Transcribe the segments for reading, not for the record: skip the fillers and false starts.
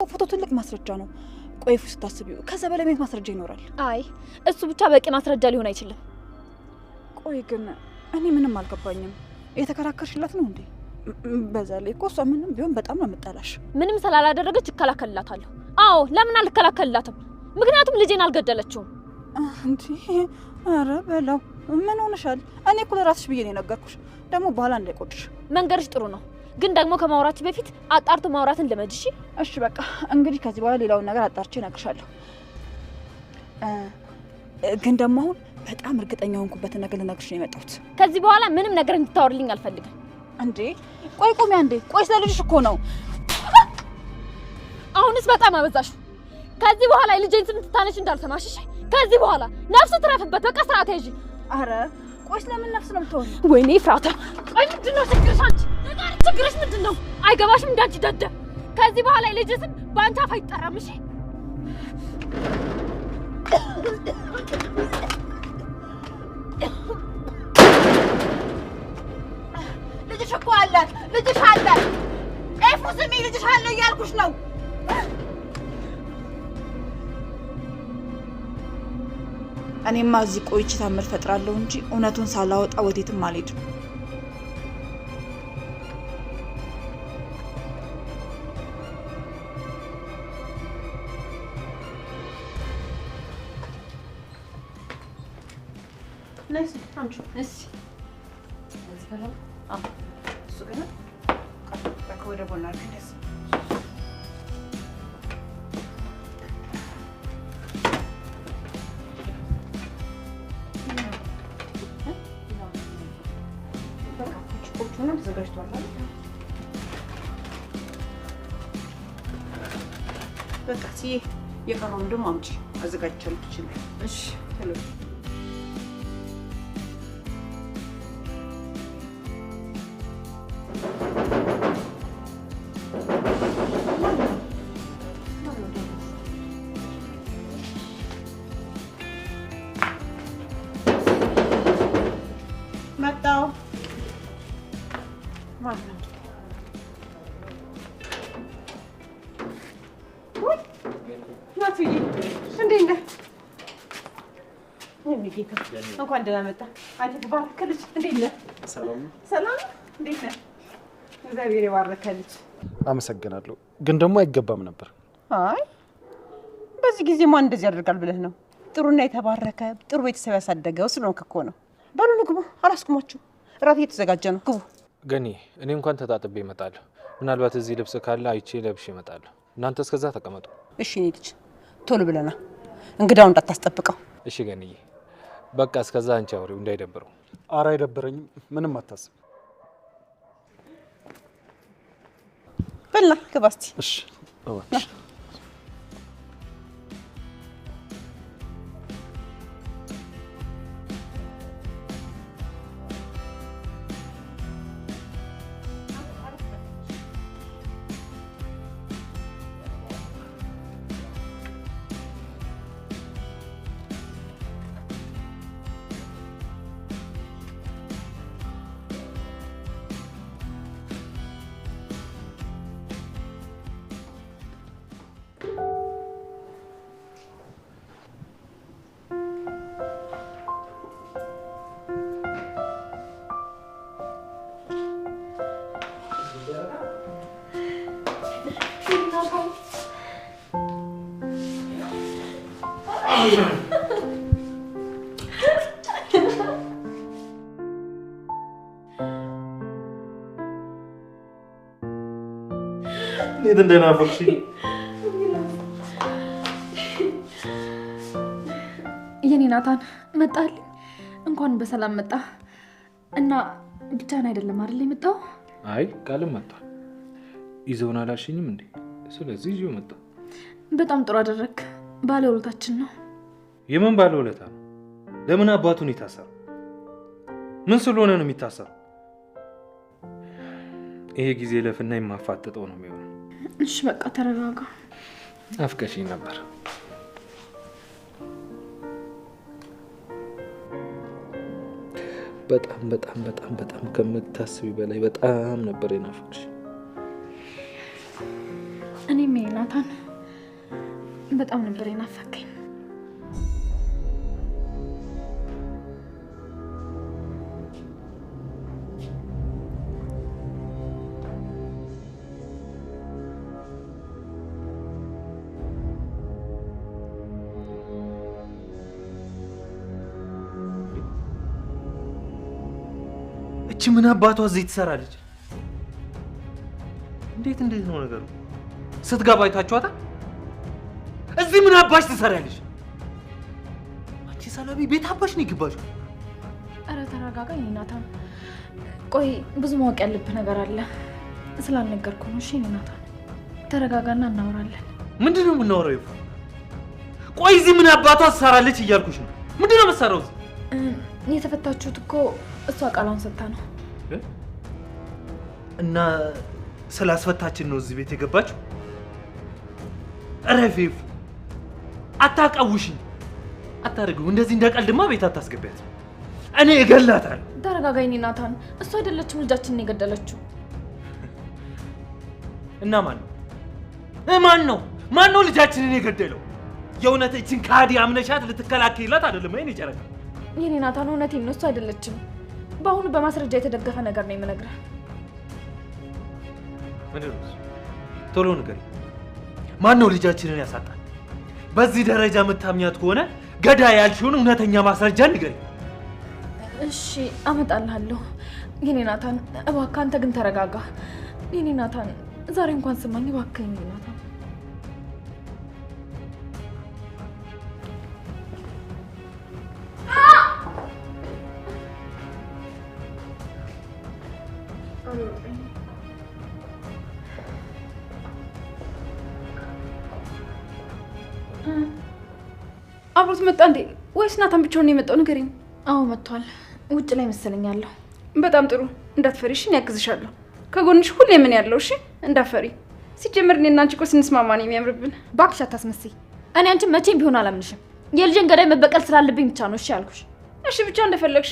ፎቶ ትልቅ ማስረጃ ነው። ቆይፉ ስታስቢው ከዛ በላይ ምን ማስረጃ ይኖራል? አይ እሱ ብቻ በቂ ማስረጃ ሊሆን አይችልም። ቆይ ግን እኔ ምንም አልገባኝም። የተከራከርሽላት ነው እንዴ? በዛ ላይ እኮ እሷ ምንም ቢሆን በጣም ነው የምጠላሽ። ምንም ስላላደረገች እከላከልላታለሁ። አዎ ለምን አልከላከልላትም? ምክንያቱም ልጄን አልገደለችውም። እንዴ አረ በላው ምን ሆነሻል? እኔ እኮ ለራስሽ ብዬ ነው የነገርኩሽ። ደግሞ በኋላ እንዳይቆጭሽ። መንገርሽ ጥሩ ነው፣ ግን ደግሞ ከማውራትሽ በፊት አጣርቶ ማውራትን ልመድ። እሺ በቃ እንግዲህ ከዚህ በኋላ ሌላውን ነገር አጣርቼ እነግርሻለሁ። ግን ደግሞ አሁን በጣም እርግጠኛ ሆንኩበትን ነገር ልነግርሽ ነው የመጣሁት። ከዚህ በኋላ ምንም ነገር እንድታወርልኝ አልፈልግም። እንዴ ቆይ ቆሚ አንዴ። ቆይ ስለልጅሽ እኮ ነው። አሁንስ በጣም አበዛሽ። ከዚህ በኋላ ልጄን ስም ትታነሽ እንዳልሰማሽ። እሺ ከዚህ በኋላ ነፍስ ትረፍበት። በቃ ስርዓት ያዢ። አረ ቆይ ስለምን ነፍስ ነው የምትሆኚ? ወይኔ ፍራታ። ቆይ ምንድነው ችግርሽ? አንቺ ችግርሽ ምንድነው? አይገባሽም እንዳንቺ ደደብ። ከዚህ በኋላ ልጅ ስም በአንቺ አፍ አይጠራም። እሺ ልጅሽ እኮ አላት። ልጅሽ አላት። ኤፉ ስሚ፣ ልጅሽ አለ እያልኩሽ ነው። እኔማ እዚህ ቆይቼ ታምር ፈጥራለሁ እንጂ እውነቱን ሳላወጣ ወዴትም አልሄድም። ነይስ አንቺ እሺ ሰላም እሱ ግን ወደ ቦና ልክደስ በቃ ተዘጋጅቷል አይደል? በቃ የቀረውን ደግሞ አምጪ አዘጋጅቻለሁ ኪችን ላይ። እሺ ሄሎ መጣው ማለት ነው። ናቱዬ እንዴት ነህ? ጌታ እንኳን ደህና መጣ። አንተ ተባረክ ልጅ። እንዴት ነህ? ሰላም እንዴት ነህ? እግዚአብሔር ይባርክ ልጅ። አመሰግናለሁ፣ ግን ደግሞ አይገባም ነበር። አይ በዚህ ጊዜ ማን እንደዚህ ያደርጋል ብለህ ነው? ጥሩና የተባረከ ጥሩ ቤተሰብ ያሳደገው ስለሆንክ እኮ ነው። በሉ ግቡ፣ አላስቆማችሁ። እራት እየተዘጋጀ ነው፣ ግቡ። ገኒ እኔ እንኳን ተጣጥቤ እመጣለሁ። ምናልባት እዚህ ልብስ ካለ አይቼ ለብሼ እመጣለሁ። እናንተ እስከዛ ተቀመጡ። እሺ እኔ ልጅ ቶሎ ብለና እንግዳው እንዳታስጠብቀው። እሺ ገኒዬ፣ በቃ እስከዛ አንቺ አውሪው እንዳይደብረው። ኧረ አይደብረኝም፣ ምንም አታስብ። በልና ግባ እስቲ። እሺ እባክሽ። እንዴት እንደናፈቅሽኝ። የኔ ናታን መጣልኝ። እንኳን በሰላም መጣ። እና ብቻህን አይደለም አይደል የመጣው? አይ ቃልም መጣ። ይዘውን አላልሽኝም እንዴ? ስለዚህ ይዤው መጣ። በጣም ጥሩ አደረክ። ባለውለታችን ነው። የምን ባለውለታ ነው? ለምን አባቱን ይታሰር? ምን ስለሆነ ነው የሚታሰረው? ይሄ ጊዜ ለፍና የማፋጠጠው ነው የሚሆነው። እሺ በቃ ተረጋጋ። አፍቀሽኝ ነበር። በጣም በጣም በጣም በጣም ከምታስቢ በላይ በጣም ነበር የናፈቅሽ። እኔም ይሄን ናታን በጣም ነበር የናፈቀኝ። እቺ ምን አባቷ እዚህ ትሰራለች? እንዴት ነው ነገሩ? ስትገባ አይታችኋታል? እዚህ ምን አባሽ ትሰራለች? አንቺ ሰላቢ ቤት አባሽ ነው ይገባችሁ? ኧረ ተረጋጋ ናታን። ቆይ ብዙ ማወቅ ያለብህ ነገር አለ ስላልነገርኩ ነው። እሺ ናታን ተረጋጋና እናወራለን። ምንድነው የምናወራው? ቆይ እዚህ ምን አባቷ ትሰራለች እያልኩሽ ነው። ምንድነው የምትሰራው? የተፈታችሁት እኮ እሷ ቃሏን ሰጥታ ነው። እና ስላስፈታችን ነው እዚህ ቤት የገባችው? ረፊፍ አታቃውሽኝ። አታርጉ እንደዚህ እንደቀልድማ ቤት አታስገቢያት። እኔ እገላታለሁ። ተረጋጋኝ ናታን። እሷ አይደለችም ልጃችንን የገደለችው። እና ማን ነው ልጃችንን የገደለው? የእውነት እችን ካዲ አምነሻት ልትከላከይላት አይደለም? አይኔ ጨረቃ የኔ ናታን እውነቴን ነው። እሷ አይደለችም። በአሁኑ በማስረጃ የተደገፈ ነገር ነው የምነግርህ። ምንድነው? ቶሎ ንገሪ። ማን ነው ልጃችንን ያሳጣል? በዚህ ደረጃ የምታምኛት ከሆነ ገዳይ ያልሽውን እውነተኛ ማስረጃ ንገሪ። እሺ አመጣልሃለሁ። የኔ ናታን እባክህ አንተ ግን ተረጋጋ። የኔ ናታን ዛሬ እንኳን ስማኝ እባክህ የኔ ናታን። አብሮት መጣ እንዴ ወይስ ናታን ብቻውን ነው የመጣው? ንገሪኝ። አዎ መጥቷል። ውጭ ላይ መሰለኛለሁ። በጣም ጥሩ። እንዳትፈሪ እሺ፣ ያግዝሻለሁ። ከጎንሽ ሁሌ ምን ያለው እሺ፣ እንዳትፈሪ። ሲጀምር እኔና አንቺ እኮ ስንስማማ ነው የሚያምርብን። እባክሽ አታስመስይ። እኔ አንቺን መቼም ቢሆን አላምንሽም። የልጄን ገዳይ መበቀል ስላለብኝ ብቻ ነው እሺ ያልኩሽ። እሺ ብቻ እንደፈለግሽ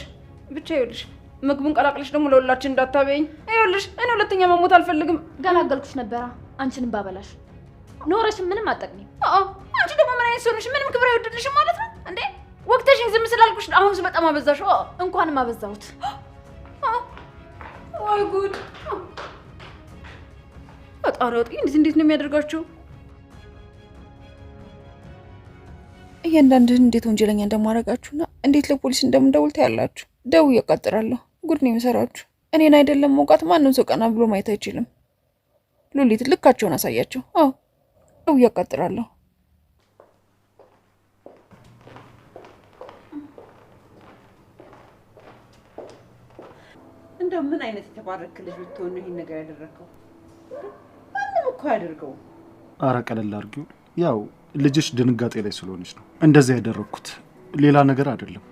ብቻ። ይኸውልሽ ምግቡን ቀላቅለሽ ደግሞ ለሁላችን እንዳታበይኝ። ይኸውልሽ እኔ ሁለተኛ መሞት አልፈልግም። ገላገልኩሽ ነበራ አንቺንም ባበላሽ ኖረሽም ምንም አጠቅሚም። አንቺ ደግሞ ምን አይነት ሰው ነሽ? ምንም ክብር አይወድልሽም ማለት ነው እንዴ? ወቅተሽኝ ዝም ስላልኩሽ አሁንስ በጣም አበዛሽ። እንኳንም አበዛሁት። ወይ ጉድ! አጣራውጥ እንዴት ነው የሚያደርጋቸው? እያንዳንድህን እንዴት ወንጀለኛ እንደማደርጋችሁና እንዴት ለፖሊስ እንደምደውል ታያላችሁ። ደውዬ እቀጥራለሁ። ጉድ ነው የምሰራችሁ። እኔን አይደለም መውቃት ማንም ሰው ቀና ብሎ ማየት አይችልም። ሉሊት ልካቸውን አሳያቸው። ደውዬ እቀጥራለሁ። እንደው ምን አይነት የተባረክ ልጅ ብትሆን ነው ይሄን ነገር ያደረከው? ማንም እኮ ያደርገው። አረ ቀለል አድርጊው። ያው ልጅሽ ድንጋጤ ላይ ስለሆነች ነው እንደዛ ያደረኩት፣ ሌላ ነገር አይደለም።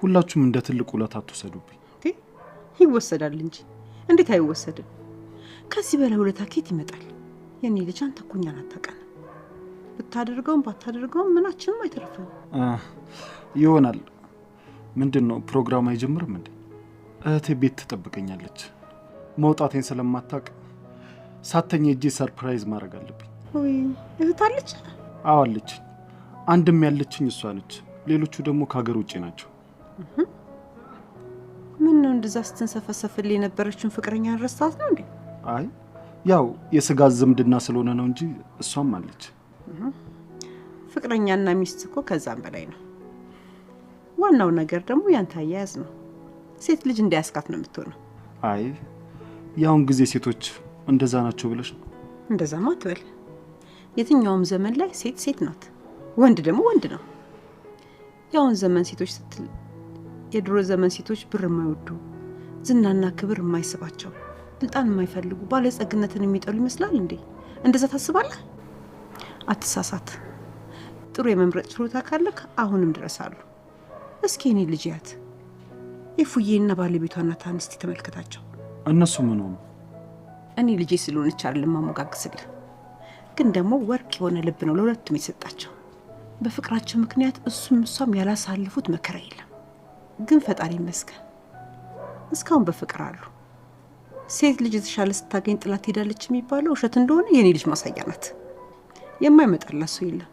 ሁላችሁም እንደ ትልቅ ውለታ አትወሰዱብኝ። ይወሰዳል እንጂ እንዴት አይወሰድም? ከዚህ በላይ ውለታ ከየት ይመጣል? የኔ ልጅ አንተ እኮ እኛን አታውቀንም። ብታደርገውም ባታደርገውም ምናችንም አይተርፍም። ይሆናል። ምንድነው ፕሮግራም አይጀምርም እንዴ? እህቴ ቤት ትጠብቀኛለች። መውጣቴን ስለማታውቅ ሳተኝ እጄ ሰርፕራይዝ ማድረግ አለብኝ። ወይ እህት አለች? አዎ አለች። አንድም ያለችኝ እሷ ነች። ሌሎቹ ደግሞ ከሀገር ውጪ ናቸው። ምን ነው እንደዛ ስትንሰፈሰፍልኝ የነበረችውን ፍቅረኛ ረሳት ነው እንዴ? አይ ያው የስጋ ዝምድና ስለሆነ ነው እንጂ እሷም አለች። ፍቅረኛና ሚስት እኮ ከዛም በላይ ነው። ዋናው ነገር ደግሞ ያንተ አያያዝ ነው። ሴት ልጅ እንዳያስካት ነው የምትሆነው። አይ ያውን ጊዜ ሴቶች እንደዛ ናቸው ብለሽ ነው? እንደዛማ አትበል። የትኛውም ዘመን ላይ ሴት ሴት ናት፣ ወንድ ደግሞ ወንድ ነው። ያውን ዘመን ሴቶች ስትል የድሮ ዘመን ሴቶች ብር የማይወዱ ዝናና ክብር የማይስባቸው ስልጣን የማይፈልጉ ባለጸግነትን የሚጠሉ ይመስላል እንዴ? እንደዛ ታስባለህ? አትሳሳት። ጥሩ የመምረጥ ችሎታ ካለክ አሁንም ድረስ አሉ። እስኪ እኔ ልጅ ያት የፉዬና ባለቤቷና ታንስቲ ተመልከታቸው። እነሱ ምን ሆኑ? እኔ ልጄ ስለሆነች አይደለም ማሞጋግስልህ፣ ግን ደግሞ ወርቅ የሆነ ልብ ነው ለሁለቱም የሰጣቸው። በፍቅራቸው ምክንያት እሱም እሷም ያላሳልፉት መከራ የለም። ግን ፈጣሪ ይመስገን እስካሁን በፍቅር አሉ። ሴት ልጅ የተሻለ ስታገኝ ጥላት ሄዳለች የሚባለው ውሸት እንደሆነ የኔ ልጅ ማሳያ ናት። የማይመጣላት ሰው የለም።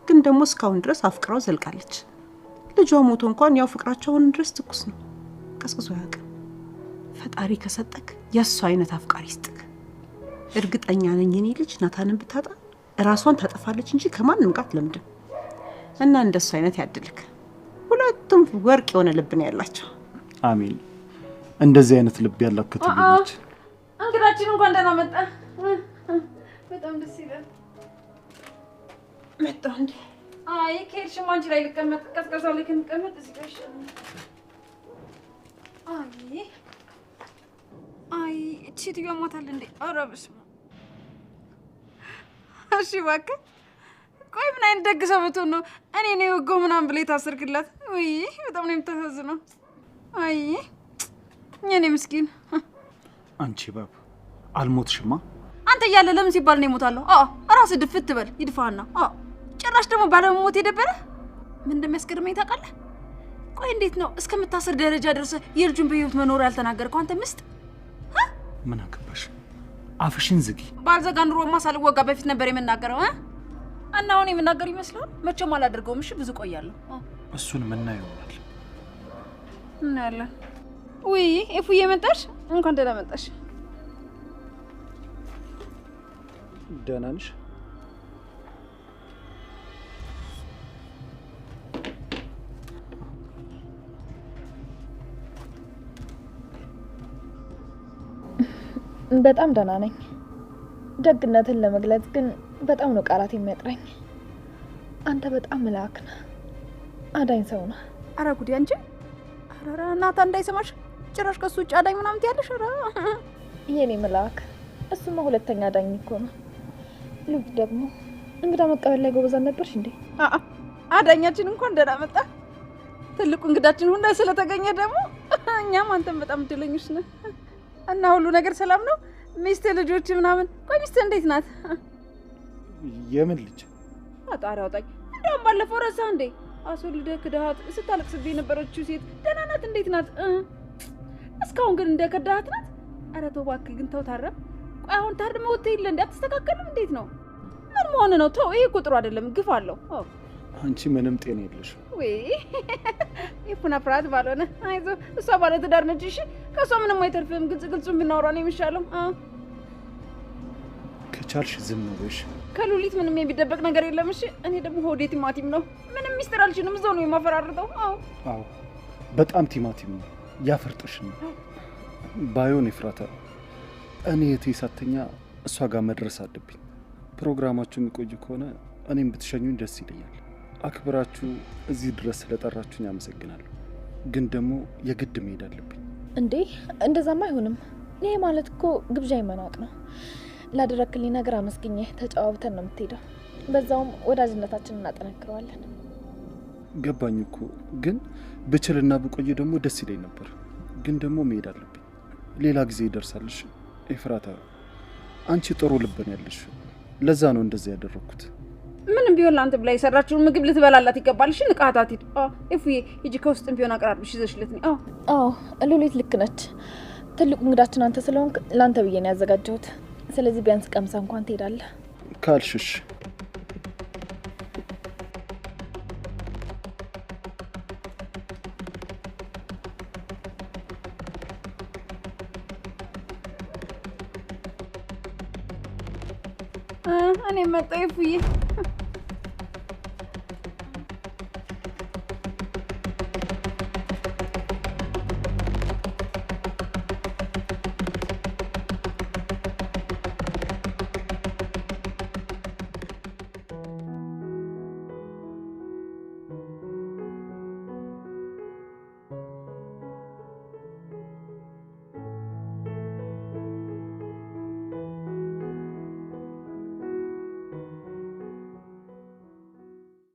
ግን ደግሞ እስካሁን ድረስ አፍቅራው ዘልቃለች። ልጇ ሞቶ እንኳን ያው ፍቅራቸውን ድረስ ትኩስ ነው፣ ቀዝቅዞ አያውቅም። ፈጣሪ ከሰጠክ የእሱ አይነት አፍቃሪ ይስጥክ። እርግጠኛ ነኝ የኔ ልጅ ናታንን ብታጣ ራሷን ታጠፋለች እንጂ ከማንም ጋር አትለምድም። እና እንደሱ አይነት ያድልክ። ሁለቱም ወርቅ የሆነ ልብ ነው ያላቸው። አሜን። እንደዚህ አይነት ልብ ያላከተ ልጅ እንግዳችን እንኳን ደህና መጣ። በጣም ደስ ይላል። መጣሁ እንዴ? አይ ከሄድሽማ አንቺ ላይ ልቀመጥ፣ ቀዝቀዛው ላይ ከምቀመጥ እዚህ ጋር ይሻላል። አይ እቺ ሴትዮዋ ሞታል እንዴ? ኧረ በስመ አብ። እሺ እባክህ ቆይ ምን አይነት ደግ ሰው ብትሆን ነው እኔ ነው የወጋው ምናምን ብለህ ታሰርክላት? ውይ በጣም ነው የምታሳዝነው። አይ የኔ ምስኪን። አንቺ ባብ አልሞትሽማ። አንተ እያለ ለምን ሲባል ነው እሞታለሁ? ራስህ ድፍት በል ይድፋና። ጭራሽ ደግሞ ባለመሞት የደበረ ምን እንደሚያስገርመኝ ታውቃለህ? ቆይ እንዴት ነው እስከምታስር ደረጃ ደርሰህ የልጁን በህይወት መኖር ያልተናገርከው አንተ ምስጥ? ምን አገባሽ? አፍሽን ዝጊ። ባልዘጋ ኑሮማ ሳልወጋ በፊት ነበር የምናገረው። እና አሁን የምናገር ይመስላል? መቼም አላደርገውም። እሺ ብዙ ቆያለሁ። እሱን ምናየው ይሆናል። እናያለን። ውይ እፉዬ መጣሽ? እንኳን ደህና መጣሽ። ደህና ነሽ? በጣም ደህና ነኝ። ደግነትን ለመግለጽ ግን በጣም ነው ቃላት የሚያጥረኝ። አንተ በጣም መልአክ ነህ፣ አዳኝ ሰው ነህ። አረ ጉዲ አንቺ! አረ እናታ እንዳይሰማሽ ጭራሽ ከሱ ውጭ አዳኝ ምናምን ትያለሽ? አረ የኔ መልአክ፣ እሱማ ሁለተኛ አዳኝ እኮ ነው። ልጅ ደግሞ እንግዳ መቀበል ላይ ጎበዝ ነበርሽ እንዴ? አዳኛችን እንኳን ደህና መጣ። ትልቁ እንግዳችን ሁላ ስለተገኘ ደግሞ እኛም አንተም በጣም እድለኞች ነን። እና ሁሉ ነገር ሰላም ነው? ሚስት ልጆች ምናምን? ቆይ ሚስት እንዴት ናት? የምን ልጅ? አጣሪ አውጣኝ። እንደውም ባለፈው ረሳህ እንዴ? አስወልደህ ክዳሃት ስታለቅስብኝ የነበረችው ሴት ደህና ናት? እንዴት ናት? እስካሁን ግን እንደከዳሃት ናት? ኧረ ተው እባክህ ግን ተው ታረም። ቆይ አሁን ታርመህ ወጥተህ የለ እንዴ? አትስተካከልም? እንዴት ነው? ምን መሆን ነው? ተው ይሄ እኮ ጥሩ አይደለም፣ ግፍ አለው። አንቺ ምንም ጤና የለሽም። ወይ ይፉና ፍራት ባልሆነ አይዞህ፣ እሷ ባለ ትዳር ነች። እሺ ከሷ ምንም አይተርፍም። ግልጹን ብናወራ ነው የሚሻለው። ከቻልሽ ዝም በይሽ። ከሉሊት ምንም የሚደበቅ ነገር የለም። እሺ እኔ ደግሞ ሆዴ ቲማቲም ነው። ምንም ሚስጥር አልችልም። እዛው ነው የማፈራርጠው። አዎ በጣም ቲማቲም ነው። ያፈርጥሽ ነው ባይሆን ይፍራታ። እኔ የቴ ሳተኛ እሷ ጋር መድረስ አለብኝ። ፕሮግራማችሁ የሚቆይ ከሆነ እኔም ብትሸኙኝ ደስ ይለኛል። አክብራችሁ እዚህ ድረስ ስለጠራችሁኝ አመሰግናለሁ። ግን ደግሞ የግድ መሄድ አለብኝ። እንዴ እንደዛማ አይሆንም። ይሄ ማለት እኮ ግብዣ ይመናቅ ነው። ላደረክልኝ ነገር አመስግኜ ተጨዋውተን ነው የምትሄደው። በዛውም ወዳጅነታችንን እናጠነክረዋለን። ገባኝ እኮ ግን ብችልና ብቆይ ደግሞ ደስ ይለኝ ነበር። ግን ደግሞ መሄድ አለብኝ። ሌላ ጊዜ ይደርሳልሽ። ኤፍራታ አንቺ ጥሩ ልብ ነው ያለሽ። ለዛ ነው እንደዚህ ያደረኩት። ምንም ቢሆን ለአንተ ብላ የሰራችውን ምግብ ልትበላላት ይገባል። እሺ ንቃታት ሂድ። እፉዬ ሂጂ ከውስጥም ቢሆን አቅራርብሽ ይዘሽለት ነው። ሉሊት ልክ ነች። ትልቁ እንግዳችን አንተ ስለሆንክ ለአንተ ብዬ ነው ያዘጋጀሁት። ስለዚህ ቢያንስ ቀምሳ እንኳን ትሄዳለህ ካልሽሽ። እኔ መጣሁ እፉዬ።